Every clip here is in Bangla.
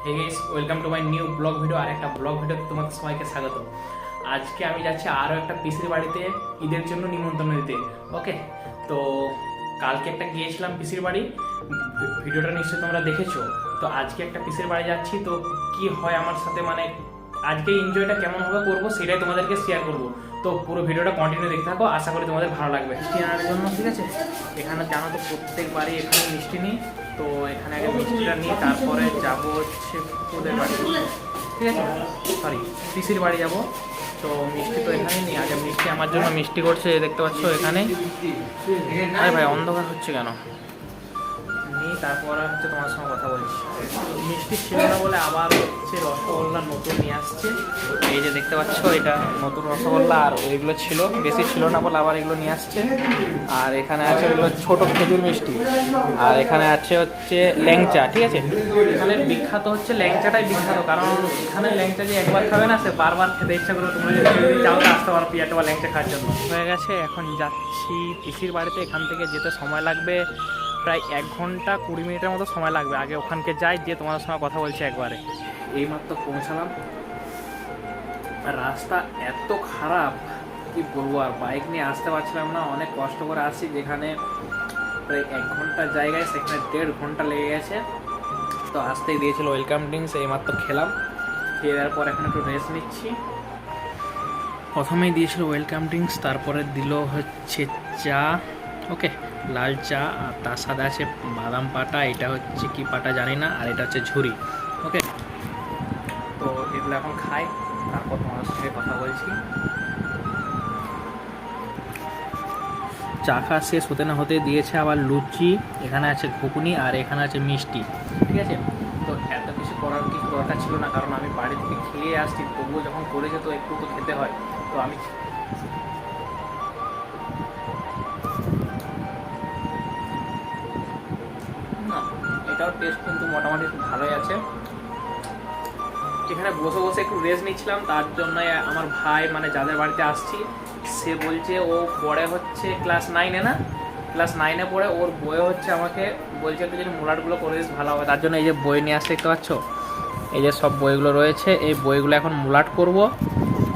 Hey guys, welcome to my new vlog video. আর একটা ব্লগ ভিডিওতে তোমাদের সবাইকে স্বাগত। আজকে আমি যাচ্ছি আরও একটা পিসির বাড়িতে ঈদের জন্য নিমন্ত্রণ দিতে। ওকে, তো কালকে একটা গিয়েছিলাম পিসির বাড়ি, ভিডিওটা নিশ্চয়ই তোমরা দেখেছো। তো আজকে একটা পিসির বাড়ি যাচ্ছি, তো কি হয় আমার সাথে, মানে আজকে এনজয়টা কেমনভাবে করবো সেটাই তোমাদেরকে শেয়ার করবো। তো পুরো ভিডিওটা কন্টিনিউ দেখতে থাকো, আশা করি তোমাদের ভালো লাগবে। মিষ্টি আনার জন্য, ঠিক আছে, এখানে জানো তো প্রত্যেকবারই এখানে মিষ্টি নিই। তো এখানে আগে মিষ্টিটা নিয়ে তারপরে যাবো হচ্ছে ওদের বাড়ি, ঠিক আছে, সরি পিসির বাড়ি যাব। তো মিষ্টি তো এখানেই নিই, আগে মিষ্টি আমার জন্য মিষ্টি করছে, দেখতে পাচ্ছ এখানে। আরে ভাই অন্ধকার হচ্ছে কেন, নিই তারপর হচ্ছে তোমার সঙ্গে কথা বলছি। মিষ্টি ছিল না বলে আবার হচ্ছে রসগোল্লা নতুন নিয়ে আসছে। এই যে দেখতে পাচ্ছ, এটা নতুন রসগোল্লা, আর ওইগুলো ছিল বেশি ছিল না বলে আবার এগুলো নিয়ে আসছে। আর এখানে আছে ওইগুলো ছোটো খেজুর মিষ্টি, আর এখানে আছে হচ্ছে ল্যাংচা, ঠিক আছে। এখানে বিখ্যাত হচ্ছে ল্যাংচাটাই বিখ্যাত, কারণ এখানে ল্যাংচা যে একবার খাবে না সে বারবার খেতে ইচ্ছা করবে। তোমরা যদি চাও তো আসতে পারো পিয়াটা বা ল্যাংচা খাওয়ার জন্য। হয়ে গেছে, এখন যাচ্ছি পিসির বাড়িতে। এখান থেকে যেতে সময় লাগবে প্রায় 1 ঘন্টা 20 মিনিটের মতো সময় লাগবে। আগে ওখানকে যাই, যে তোমাদের সঙ্গে কথা বলছি একবারে। এইমাত্র পৌঁছালাম, রাস্তা এত খারাপ কি বলবো, আর বাইক নিয়ে আসতে পারছিলাম না, অনেক কষ্ট করে আসছি। যেখানে প্রায় 1 ঘন্টার জায়গায় সেখানে 1.5 ঘন্টা লেগে গেছে। তো আসতেই দিয়েছিল ওয়েলকাম ড্রিঙ্কস, এইমাত্র খেলাম। খেয়ে দেওয়ার পর এখন একটু রেস্ট নিচ্ছি। প্রথমেই দিয়েছিল ওয়েলকাম ড্রিঙ্কস, তারপরে দিল হচ্ছে চা, ওকে, লাল চা, আর তার সাথে আছে বাদাম পাটা, এটা হচ্ছে কি পাটা জানি না, আর এটা হচ্ছে ঝুরি, ওকে। তো এগুলো এখন খাই, তারপর তোমার সঙ্গে কথা বলছি। চা খাওয়া শেষ হতে না হতে দিয়েছে আবার লুচি, এখানে আছে ঘুগনি, আর এখানে আছে মিষ্টি, ঠিক আছে। তো এত কিছু করার কিছু দরকার ছিল না, কারণ আমি বাড়ি থেকে খেয়ে আসছি, তবুও যখন করেছে তো একটু তো খেতে হয়। তো আমি না, এটাও টেস্ট কিন্তু মোটামুটি খুব ভালোই আছে। এখানে বসে বসে একটু রেস্ট নিচ্ছিলাম, তার জন্য আমার ভাই, মানে যাদের বাড়িতে আসছি, সে বলছে ও পড়ে হচ্ছে ক্লাস 9-এ, না ক্লাস 9-এ পড়ে, ওর বইয়ে হচ্ছে আমাকে বলছে একটু যদি মোলাটগুলো করে দিস ভালো হবে। তার জন্য এই যে বই নিয়ে আসতে দেখতে পাচ্ছ, এই যে সব বইগুলো রয়েছে, এই বইগুলো এখন মোলাট করব।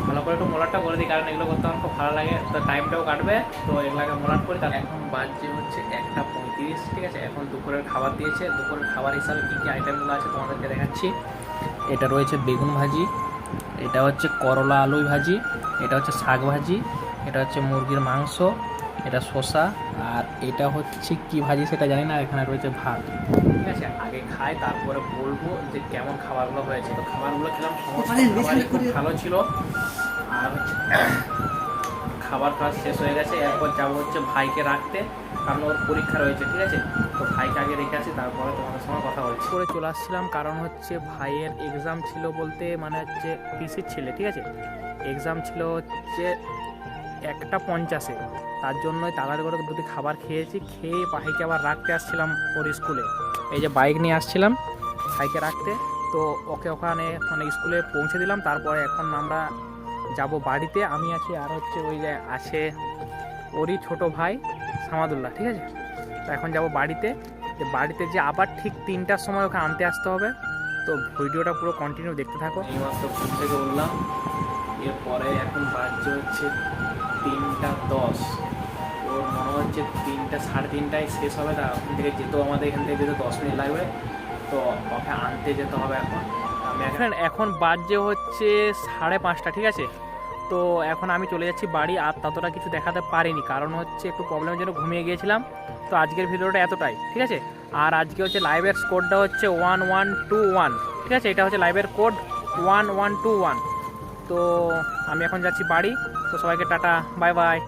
ভালো করে একটু মোলাটটা করে দিই, কারণ এগুলো করতে আমার খুব ভালো লাগে, তো টাইমটাও কাটবে। তো এগুলোকে মোলাট করি। তার এখন বাজছে হচ্ছে 1:35, ঠিক আছে। এখন দুপুরের খাবার দিয়েছে, দুপুরের খাবার হিসাবে কী কী আইটেমগুলো আছে তোমাদেরকে দেখাচ্ছি। এটা রয়েছে বেগুন ভাজি, এটা হচ্ছে করলা আলু ভাজি, এটা হচ্ছে শাক ভাজি, এটা হচ্ছে মুরগির মাংস, এটা শসা, আর এটা হচ্ছে কি ভাজি সেটা জানি না। এখানে রয়েছে ভাত, ঠিক আছে। আগে খাই তারপরে বলবো যে কেমন খাবারগুলো হয়েছে। তো খাবারগুলো খেলাম, সমস্ত খাবারই খুব ভালো ছিল। আর হচ্ছে খাবার খাওয়া শেষ হয়ে গেছে, এরপর যাবো হচ্ছে ভাইকে রাখতে, কারণ ওর পরীক্ষা রয়েছে, ঠিক আছে। তো ভাইকে আগে রেখে আসি, তারপরে তোমাদের সঙ্গে কথা বলছি। করে চলে আসছিলাম, কারণ হচ্ছে ভাইয়ের এক্সাম ছিল, বলতে মানে হচ্ছে পিসির ছেলে, ঠিক আছে। এক্সাম ছিল হচ্ছে 1:50-এ, তার জন্যই তাড়াতাড়ি করে দুটি খাবার খেয়েছি। খেয়ে ভাইকে আবার রাখতে আসছিলাম ওর স্কুলে। এই যে বাইক নিয়ে আসছিলাম ভাইকে রাখতে, তো ওকে ওখানে মানে স্কুলে পৌঁছে দিলাম। তারপরে এখন আমরা যাব বাড়িতে, আমি আছি, আর হচ্ছে ওই যে আছে ওরই ছোট ভাই সামাদুল্লাহ, ঠিক আছে। তো এখন যাব বাড়িতে, বাড়িতে যে আবার ঠিক 3টার সময় ওকে আনতে আসতে হবে। তো ভিডিওটা পুরো কন্টিনিউ দেখতে থাকো। এইমাত্র ঘুম থেকে উঠলাম, এরপরে এখন বাজছে হচ্ছে 3:10। ওর মনে হচ্ছে 3টা 3:30টায় শেষ হবে, তা ওখান থেকে যেতেও আমাদের এখান থেকে যেতে 10 মিনিট লাগবে। তো ওকে আনতে যেতে হবে এখন। আমি এখন বাজছে হচ্ছে 5:30, ঠিক আছে। তো এখন আমি চলে যাচ্ছি বাড়ি, আর ততটা কিছু দেখাতে পারিনি, কারণ হচ্ছে একটু প্রবলেমের জন্য ঘুমিয়ে গিয়েছিলাম। তো আজকের ভিডিওটা এতটাই, ঠিক আছে। আর আজকে হচ্ছে লাইভের কোডটা হচ্ছে 1121, ঠিক আছে। এটা হচ্ছে লাইভের কোড 1121। তো আমি এখন যাচ্ছি বাড়ি। তো সবাইকে টাটা, বাই বাই।